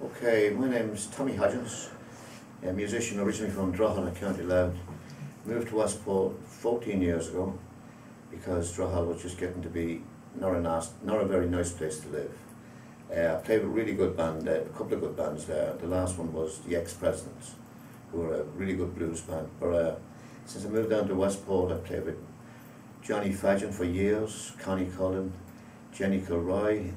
Okay, my name is Tommy Hodgins, a musician originally from Drogheda, County Louth. Moved to Westport 14 years ago because Drogheda was just getting to be not a very nice place to live. I played with a really good band, a couple of good bands there. The last one was the Ex-Presidents, who were a really good blues band. But since I moved down to Westport, I played with Johnny Fadgen for years, Connie Cullen, Jenny Kilroy,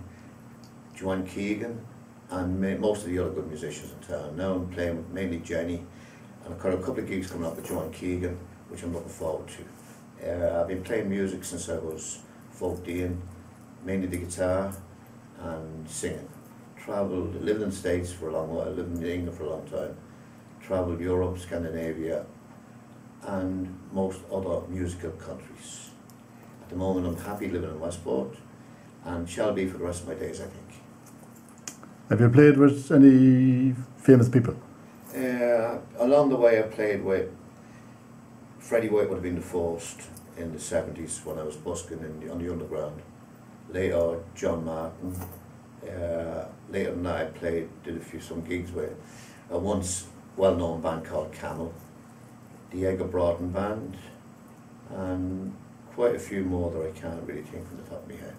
Joanne Keegan, and most of the other good musicians in town. Now I'm playing with mainly Jenny, and I've got a couple of gigs coming up with Joanne Keegan, which I'm looking forward to. I've been playing music since I was 14, mainly the guitar and singing. Travelled, lived in the States for a long while, lived in England for a long time, travelled Europe, Scandinavia, and most other musical countries. At the moment I'm happy living in Westport, and shall be for the rest of my days, I think. Have you played with any famous people? Along the way I played with Freddie White, would have been the first in the 70s when I was busking on the underground. Later John Martin. Later than that I did some gigs with a once well-known band called Camel, the Edgar Broughton Band, and quite a few more that I can't really think from the top of my head.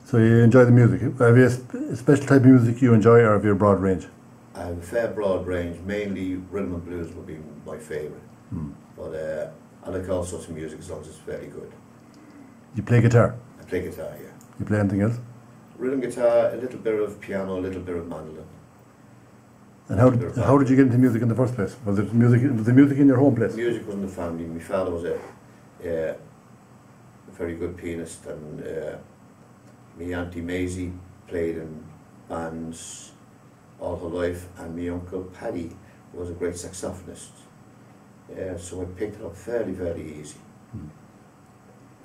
So you enjoy the music. Have you a special type of music you enjoy, or have you a broad range? I have a fair broad range. Mainly rhythm and blues would be my favourite. But I like all sorts of music as long as it's very good. You play guitar? I play guitar, yeah. You play anything else? Rhythm guitar, a little bit of piano, a little bit of mandolin. And how did you get into music in the first place? Was the music in your home place? Music was in the family. My father was a very good pianist, and my auntie Maisie played in bands all her life, and my uncle Paddy was a great saxophonist. So I picked it up fairly, very easy.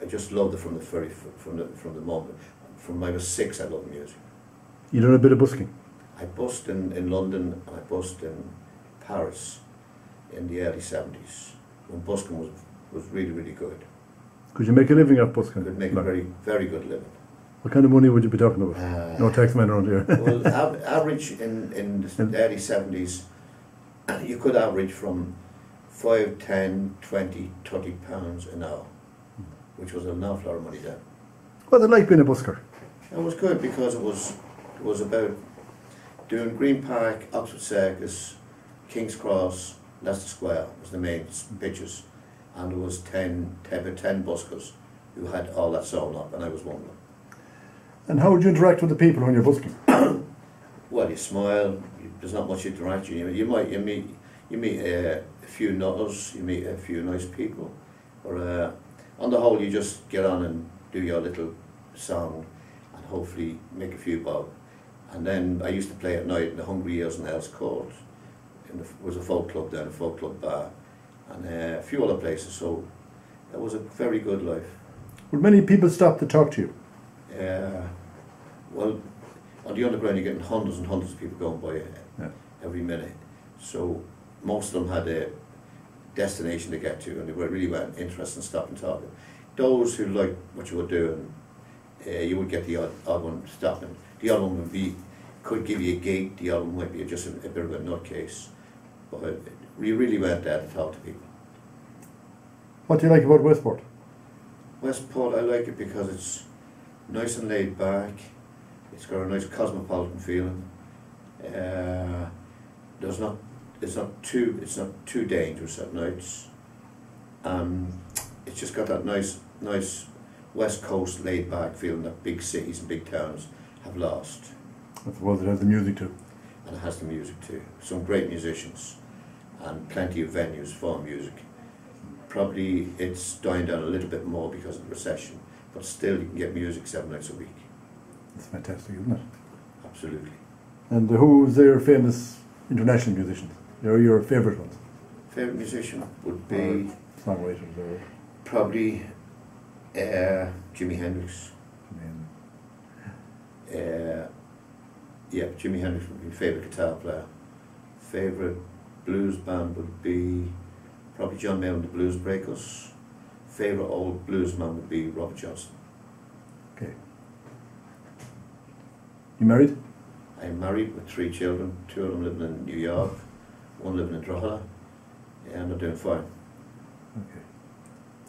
I just loved it from the moment. From when I was 6, I loved music. You done a bit of busking? I busked in London, and I busked in Paris in the early 70s, when busking was really, really good. Could you make a living off busking? Could make a very, very good living. What kind of money would you be talking about? No taxman around here. Well, average in the early 70s, you could average from 5, 10, 20, 30 pounds an hour, which was an awful lot of money then. What's it like being a busker? It was good because it was about doing Green Park, Oxford Circus, King's Cross, Leicester Square was the main pitches, and there was 10 buskers who had all that sewn up, and I was one of them. And how would you interact with the people when you're busking? Well, you smile. There's not much interaction. You meet a few nutters. You meet a few nice people. Or on the whole, you just get on and do your little song, and hopefully make a few bob. And then I used to play at night in the Hungry Ears in Earls Court. It was a folk club then, a folk club bar, and a few other places. So it was a very good life. Would many people stop to talk to you? Well, on the underground you're getting hundreds and hundreds of people going by every minute. So most of them had a destination to get to, and they really weren't interested in stopping talking. Those who liked what you were doing, you would get the odd one stopping. The other one could give you a gig, the other one might be just a bit of a nutcase. But we really weren't there to talk to people. What do you like about Westport? Westport, I like it because it's nice and laid back. It's got a nice cosmopolitan feeling. It's not too dangerous at nights. It's just got that nice West Coast laid back feeling that big cities and big towns have lost. I suppose it has the music too. And it has the music too. Some great musicians and plenty of venues for music. Probably it's dying down a little bit more because of the recession, but still you can get music 7 nights a week. That's fantastic, isn't it? Absolutely. And who's their famous international musicians? They're your favourite ones? Favourite musician would be songwriters or probably Jimi Hendrix. Yeah, Jimi Hendrix would be my favourite guitar player. Favourite blues band would be probably John Mayall and the Blues Breakers. Favourite old blues man would be Robert Johnson. Okay. You married? I'm married with 3 children, 2 of them living in New York, 1 living in Drogheda, and they're doing fine. Okay.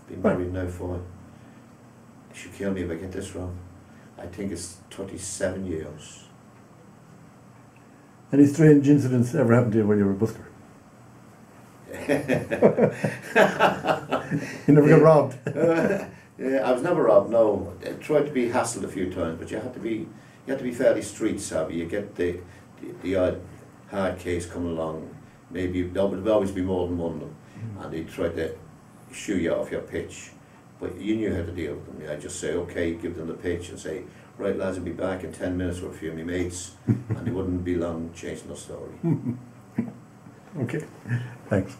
Been married now for, it should kill me if I get this wrong, I think it's 37 years. Any strange incidents ever happened to you when you were a busker? You never got robbed? Yeah, I was never robbed, no. I tried to be hassled a few times, but you had to be fairly street savvy. You get the odd hard case coming along, maybe there would always be more than one of them, and they'd try to shoo you off your pitch, but you knew how to deal with them. I'd just say, okay, give them the pitch and say, right lads, I'll be back in 10 minutes with a few of my mates, and they wouldn't be long changing the story. Okay, thanks.